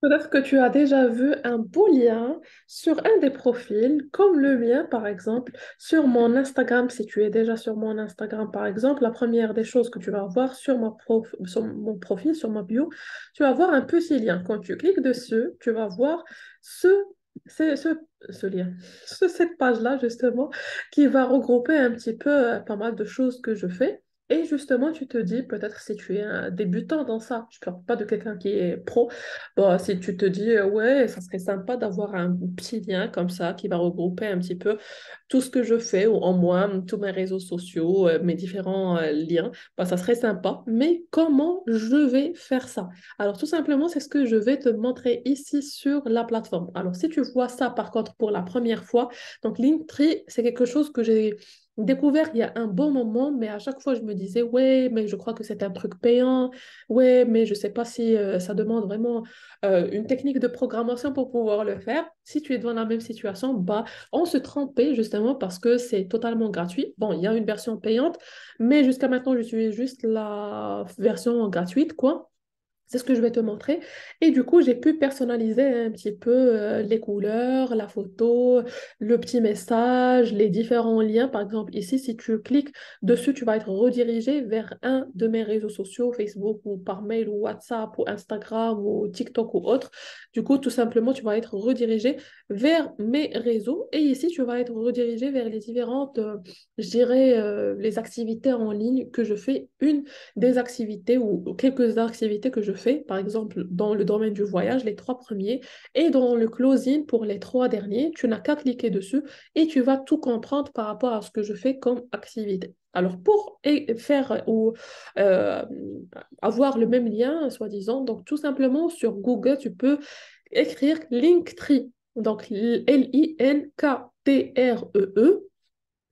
Peut-être que tu as déjà vu un beau lien sur un des profils, comme le mien, par exemple, sur mon Instagram. Si tu es déjà sur mon Instagram, par exemple, la première des choses que tu vas voir sur sur mon profil, sur ma bio, tu vas voir un petit lien. Quand tu cliques dessus, tu vas voir ce, ce, ce, ce lien, cette page-là, justement, qui va regrouper un petit peu pas mal de choses que je fais. Et justement, tu te dis, peut-être si tu es un débutant dans ça, je ne parle pas de quelqu'un qui est pro. Bon, si tu te dis, ouais, ça serait sympa d'avoir un petit lien comme ça qui va regrouper un petit peu tout ce que je fais, ou en moins tous mes réseaux sociaux, mes différents liens, bah, ça serait sympa. Mais comment je vais faire ça? Alors, tout simplement, c'est ce que je vais te montrer ici sur la plateforme. Alors, si tu vois ça, par contre, pour la première fois, donc Linktree, c'est quelque chose que j'ai découvert il y a un bon moment, mais à chaque fois, je me disais, ouais, mais je crois que c'est un truc payant. Ouais, mais je sais pas si ça demande vraiment une technique de programmation pour pouvoir le faire. Si tu es dans la même situation, bah, on se trompait justement parce que c'est totalement gratuit. Bon, il y a une version payante, mais jusqu'à maintenant, j'utilise juste la version gratuite, quoi. C'est ce que je vais te montrer. Et du coup, j'ai pu personnaliser un petit peu les couleurs, la photo, le petit message, les différents liens. Par exemple, ici, si tu cliques dessus, tu vas être redirigé vers un de mes réseaux sociaux, Facebook ou par mail ou WhatsApp ou Instagram ou TikTok ou autre. Du coup, tout simplement, tu vas être redirigé vers mes réseaux. Et ici, tu vas être redirigé vers les différentes, je dirais, les activités en ligne que je fais. Une des activités ou quelques activités que je fais, par exemple dans le domaine du voyage, les trois premiers, et dans le closing pour les trois derniers, tu n'as qu'à cliquer dessus et tu vas tout comprendre par rapport à ce que je fais comme activité. Alors, pour faire ou euh, avoir le même lien, soi-disant, donc tout simplement sur Google, tu peux écrire Linktree. Donc, Linkttree.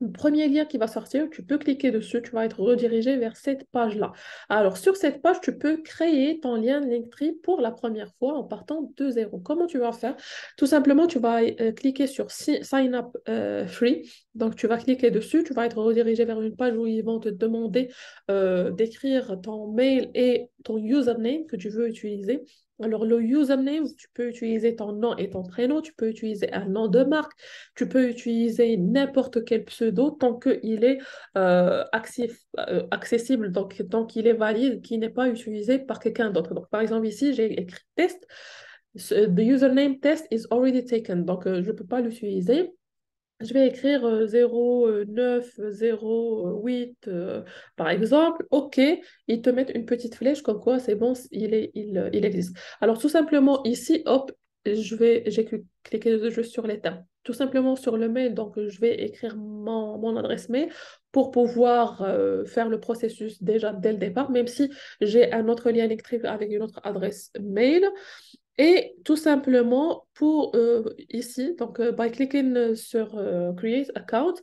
Le premier lien qui va sortir, tu peux cliquer dessus, tu vas être redirigé vers cette page-là. Alors, sur cette page, tu peux créer ton lien Linktree pour la première fois en partant de zéro. Comment tu vas faire? Tout simplement, tu vas cliquer sur Sign up free. Donc, tu vas cliquer dessus, tu vas être redirigé vers une page où ils vont te demander d'écrire ton mail et ton username que tu veux utiliser. Alors, le username, tu peux utiliser ton nom et ton prénom, tu peux utiliser un nom de marque, tu peux utiliser n'importe quel pseudo tant qu'il est accessible, donc tant qu'il est valide, qui n'est pas utilisé par quelqu'un d'autre. Donc, par exemple, ici, j'ai écrit test. The username test is already taken. Donc, je ne peux pas l'utiliser. Je vais écrire 0908 par exemple. OK, ils te mettent une petite flèche comme quoi c'est bon, il existe. Alors tout simplement ici, hop, j'ai cliqué juste sur les termes. Tout simplement sur le mail, donc je vais écrire mon adresse mail pour pouvoir faire le processus déjà dès le départ, même si j'ai un autre lien électrique avec une autre adresse mail. Et tout simplement, pour ici, donc by clicking sur Create Account,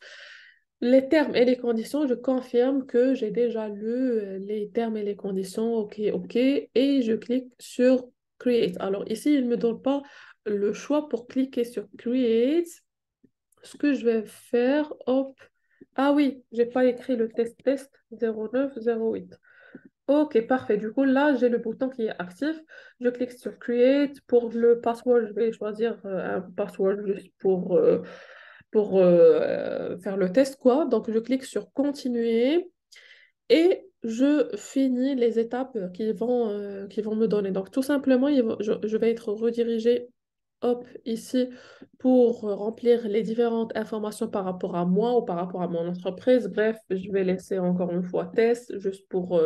les termes et les conditions, je confirme que j'ai déjà lu les termes et les conditions, OK, OK, et je clique sur Create. Alors ici, il ne me donne pas le choix pour cliquer sur Create. Ce que je vais faire, hop, ah oui, j'ai pas écrit le test 0908. Ok, parfait. Du coup, là, j'ai le bouton qui est actif. Je clique sur Create. Pour le password, je vais choisir un password juste pour faire le test, quoi. Donc, je clique sur Continuer et je finis les étapes qui vont me donner. Donc, tout simplement, je vais être redirigée, hop, ici, pour remplir les différentes informations par rapport à moi ou par rapport à mon entreprise. Bref, je vais laisser encore une fois test, juste pour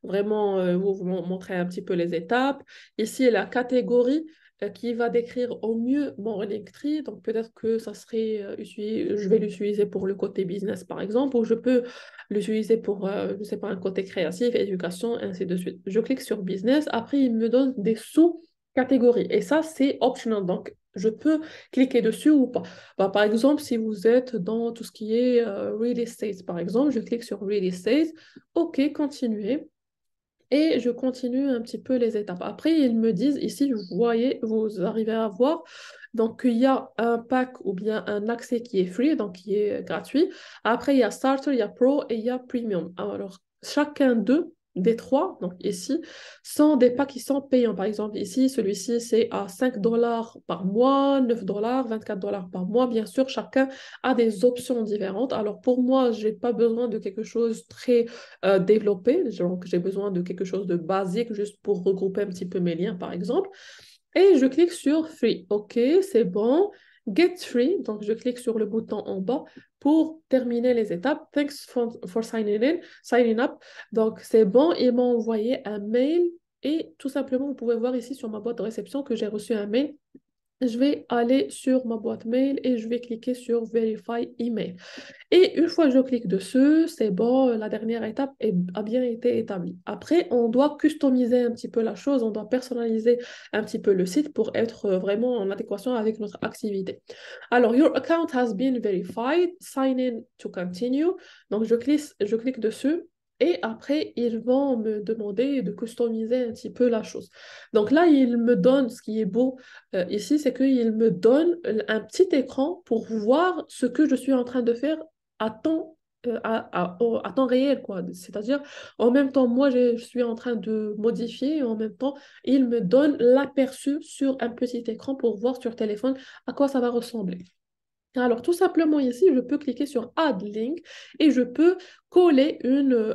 vraiment vous montrer un petit peu les étapes. Ici, la catégorie qui va décrire au mieux mon Linktree. Donc, peut-être que ça serait, je vais l'utiliser pour le côté business, par exemple, ou je peux l'utiliser pour, je ne sais pas, un côté créatif, éducation, ainsi de suite. Je clique sur business. Après, il me donne des sous-catégories. Et ça, c'est optional. Donc, je peux cliquer dessus ou pas. Bah, par exemple, si vous êtes dans tout ce qui est real estate, par exemple, je clique sur real estate. OK, continuer. Et je continue un petit peu les étapes. Après, ils me disent, ici, vous voyez, vous arrivez à voir, donc il y a un pack ou bien un accès qui est free, donc qui est gratuit. Après, il y a Starter, il y a Pro et il y a Premium. Alors, chacun d'eux des trois, donc ici, sont des packs qui sont payants. Par exemple, ici, celui-ci, c'est à 5 dollars par mois, 9 dollars, 24 dollars par mois. Bien sûr, chacun a des options différentes. Alors, pour moi, je n'ai pas besoin de quelque chose très développé. Donc, j'ai besoin de quelque chose de basique juste pour regrouper un petit peu mes liens, par exemple. Et je clique sur Free. OK, c'est bon. Get Free. Donc, je clique sur le bouton en bas pour terminer les étapes. Thanks for signing up. Donc, c'est bon. Ils m'ont envoyé un mail et tout simplement, vous pouvez voir ici sur ma boîte de réception que j'ai reçu un mail. Je vais aller sur ma boîte mail et je vais cliquer sur Verify Email. Et une fois que je clique dessus, c'est bon, la dernière étape a bien été établie. Après, on doit customiser un petit peu la chose, on doit personnaliser un petit peu le site pour être vraiment en adéquation avec notre activité. Alors, your account has been verified, sign in to continue. Donc, je clique dessus. Et après, ils vont me demander de customiser un petit peu la chose. Donc là, ils me donnent, ce qui est beau ici, c'est qu'ils me donnent un petit écran pour voir ce que je suis en train de faire à temps, à temps réel, quoi. C'est-à-dire, en même temps, moi, je suis en train de modifier et en même temps, il me donne l'aperçu sur un petit écran pour voir sur téléphone à quoi ça va ressembler. Alors, tout simplement ici, je peux cliquer sur Add Link et je peux coller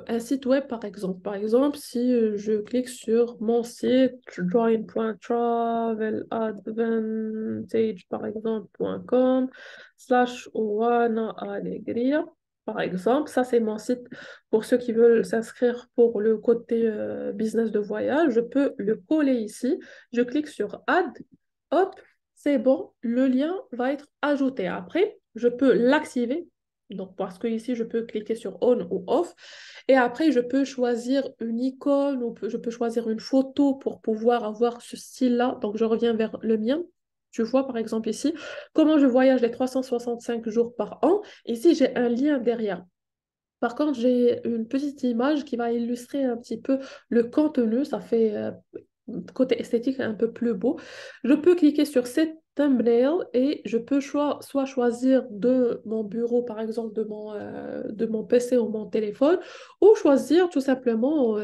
un site web, par exemple. Par exemple, si je clique sur mon site join.traveladvantage, par exemple, .com slash Oana Alegria, par exemple. Ça, c'est mon site pour ceux qui veulent s'inscrire pour le côté business de voyage. Je peux le coller ici. Je clique sur Add. Hop, c'est bon, le lien va être ajouté. Après, je peux l'activer. Donc, parce que ici, je peux cliquer sur on ou off. Et après, je peux choisir une icône ou je peux choisir une photo pour pouvoir avoir ce style-là. Donc, je reviens vers le mien. Tu vois, par exemple, ici, comment je voyage les 365 jours par an. Ici, j'ai un lien derrière. Par contre, j'ai une petite image qui va illustrer un petit peu le contenu. Ça fait côté esthétique un peu plus beau. Je peux cliquer sur cette thumbnail et je peux soit choisir de mon bureau, par exemple, de mon PC ou mon téléphone, ou choisir tout simplement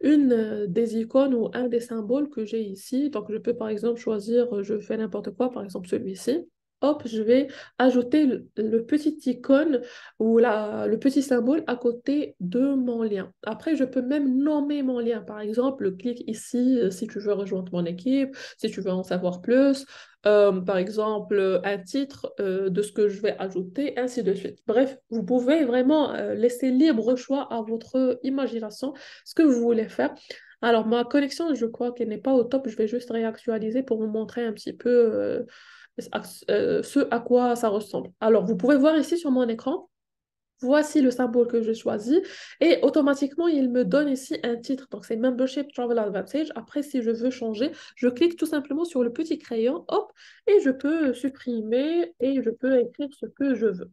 une des icônes ou un des symboles que j'ai ici. Donc, je peux par exemple choisir, je fais n'importe quoi, par exemple celui-ci. Hop, je vais ajouter le petit icône ou le petit symbole à côté de mon lien. Après, je peux même nommer mon lien. Par exemple, clique ici si tu veux rejoindre mon équipe, si tu veux en savoir plus. Par exemple, un titre de ce que je vais ajouter, ainsi de suite. Bref, vous pouvez vraiment laisser libre choix à votre imagination ce que vous voulez faire. Alors, ma connexion, je crois qu'elle n'est pas au top. Je vais juste réactualiser pour vous montrer un petit peu ce à quoi ça ressemble. Alors, vous pouvez voir ici sur mon écran, voici le symbole que j'ai choisi et automatiquement, il me donne ici un titre. Donc, c'est Membership Travel Advantage. Après, si je veux changer, je clique tout simplement sur le petit crayon, hop, et je peux supprimer et je peux écrire ce que je veux.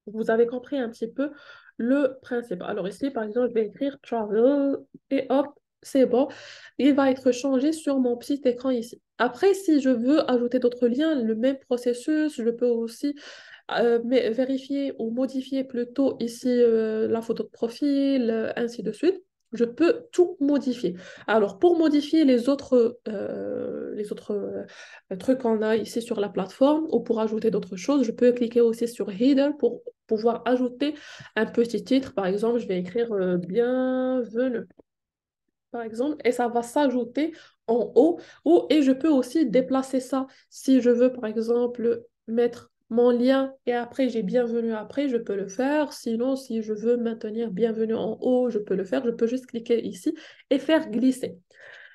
Vous avez compris un petit peu le principe. Alors ici, par exemple, je vais écrire travel et hop, c'est bon. Il va être changé sur mon petit écran ici. Après, si je veux ajouter d'autres liens, le même processus, je peux aussi mais vérifier ou modifier plutôt ici la photo de profil, ainsi de suite. Je peux tout modifier. Alors, pour modifier les autres trucs qu'on a ici sur la plateforme ou pour ajouter d'autres choses, je peux cliquer aussi sur Header pour pouvoir ajouter un petit titre. Par exemple, je vais écrire Bienvenue, par exemple, et ça va s'ajouter en haut. Et je peux aussi déplacer ça si je veux, par exemple, mettre mon lien et après j'ai bienvenue après, je peux le faire. Sinon, si je veux maintenir bienvenue en haut, je peux le faire. Je peux juste cliquer ici et faire glisser.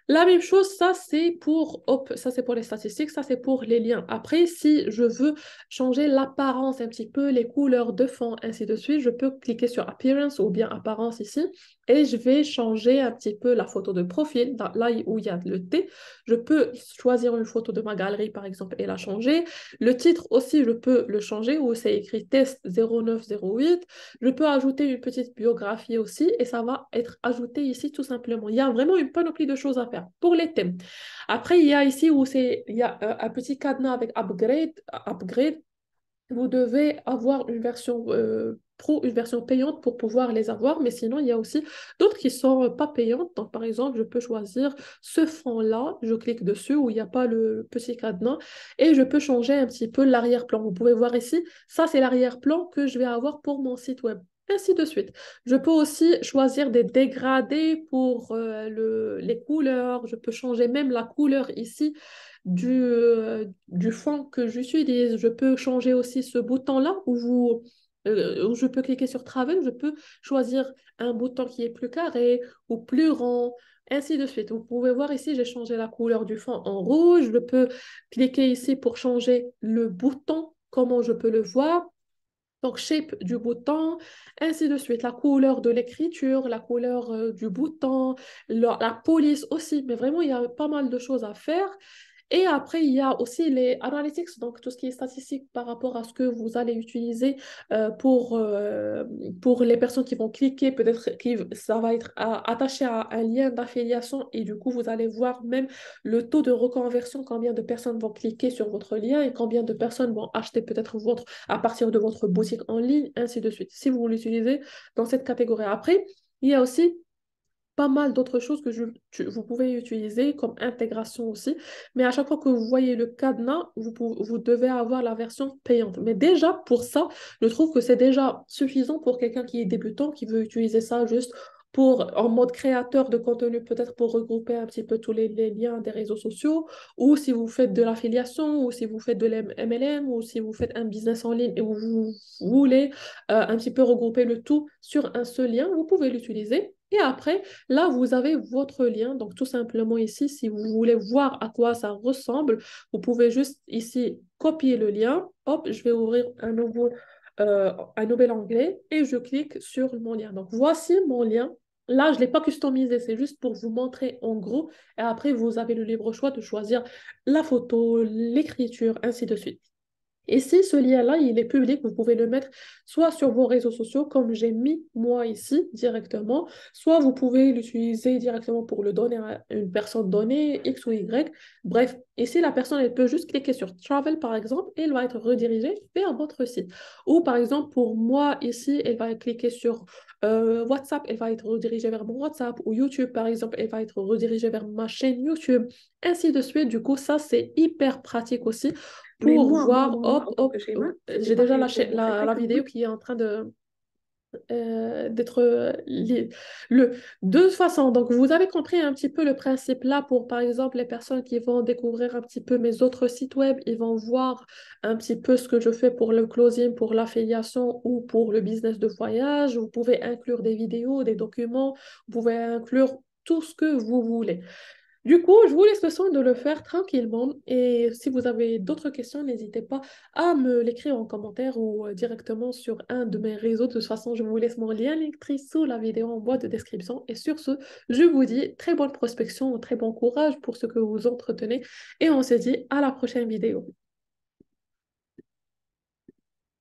La même chose, ça c'est pour, hop, ça c'est pour les statistiques, ça c'est pour les liens. Après, si je veux changer l'apparence un petit peu, les couleurs de fond, ainsi de suite, je peux cliquer sur Appearance ou bien Apparence ici et je vais changer un petit peu la photo de profil, là où il y a le T. Je peux choisir une photo de ma galerie par exemple et la changer. Le titre aussi, je peux le changer où c'est écrit test 0908. Je peux ajouter une petite biographie aussi et ça va être ajouté ici tout simplement. Il y a vraiment une panoplie de choses à faire pour les thèmes. Après, il y a ici où il y a un petit cadenas avec upgrade. Vous devez avoir une version pro, une version payante pour pouvoir les avoir, mais sinon, il y a aussi d'autres qui sont pas payantes. Donc, par exemple, je peux choisir ce fond-là, je clique dessus où il n'y a pas le petit cadenas et je peux changer un petit peu l'arrière-plan. Vous pouvez voir ici, ça, c'est l'arrière-plan que je vais avoir pour mon site web. Ainsi de suite. Je peux aussi choisir des dégradés pour les couleurs. Je peux changer même la couleur ici du fond que j'utilise. Je peux changer aussi ce bouton-là où je peux cliquer sur Travel. Je peux choisir un bouton qui est plus carré ou plus rond, ainsi de suite. Vous pouvez voir ici, j'ai changé la couleur du fond en rouge. Je peux cliquer ici pour changer le bouton, comment je peux le voir. Donc, shape du bouton, ainsi de suite. La couleur de l'écriture, la couleur du bouton, la police aussi. Mais vraiment, il y a pas mal de choses à faire. Et après, il y a aussi les analytics, donc tout ce qui est statistique par rapport à ce que vous allez utiliser pour les personnes qui vont cliquer. Peut-être que ça va être attaché à un lien d'affiliation et du coup, vous allez voir même le taux de reconversion, combien de personnes vont cliquer sur votre lien et combien de personnes vont acheter peut-être à partir de votre boutique en ligne, ainsi de suite, si vous l'utilisez dans cette catégorie. Après, il y a aussi pas mal d'autres choses que vous pouvez utiliser comme intégration aussi. Mais à chaque fois que vous voyez le cadenas, vous devez avoir la version payante. Mais déjà, pour ça, je trouve que c'est déjà suffisant pour quelqu'un qui est débutant, qui veut utiliser ça juste en mode créateur de contenu, peut-être pour regrouper un petit peu tous les liens des réseaux sociaux, ou si vous faites de l'affiliation, ou si vous faites de l'MLM, ou si vous faites un business en ligne et vous voulez un petit peu regrouper le tout sur un seul lien, vous pouvez l'utiliser. Et après, là, vous avez votre lien. Donc, tout simplement ici, si vous voulez voir à quoi ça ressemble, vous pouvez juste ici copier le lien. Hop, je vais ouvrir un nouvel onglet et je clique sur mon lien. Donc, voici mon lien. Là, je ne l'ai pas customisé, c'est juste pour vous montrer en gros. Et après, vous avez le libre choix de choisir la photo, l'écriture, ainsi de suite. Et si ce lien-là, il est public, vous pouvez le mettre soit sur vos réseaux sociaux, comme j'ai mis moi ici directement, soit vous pouvez l'utiliser directement pour le donner à une personne donnée, X ou Y. Bref, ici, la personne, elle peut juste cliquer sur Travel, par exemple, et elle va être redirigée vers votre site. Ou par exemple, pour moi, ici, elle va cliquer sur WhatsApp, elle va être redirigée vers mon WhatsApp, ou YouTube, par exemple, elle va être redirigée vers ma chaîne YouTube, ainsi de suite. Du coup, ça, c'est hyper pratique aussi Mais pour moi, voir, en hop, tant que hop, schéma, j'ai j'ai pas déjà fait lâché pour... J'ai pas la été vidéo good. qui est en train d'être de toute façon, donc vous avez compris un petit peu le principe là pour, par exemple, les personnes qui vont découvrir un petit peu mes autres sites web, ils vont voir un petit peu ce que je fais pour le closing, pour l'affiliation ou pour le business de voyage. Vous pouvez inclure des vidéos, des documents, vous pouvez inclure tout ce que vous voulez. Du coup, je vous laisse le soin de le faire tranquillement et si vous avez d'autres questions, n'hésitez pas à me l'écrire en commentaire ou directement sur un de mes réseaux. De toute façon, je vous laisse mon lien Linktree sous la vidéo en boîte de description. Et sur ce, je vous dis très bonne prospection, très bon courage pour ce que vous entretenez et on se dit à la prochaine vidéo.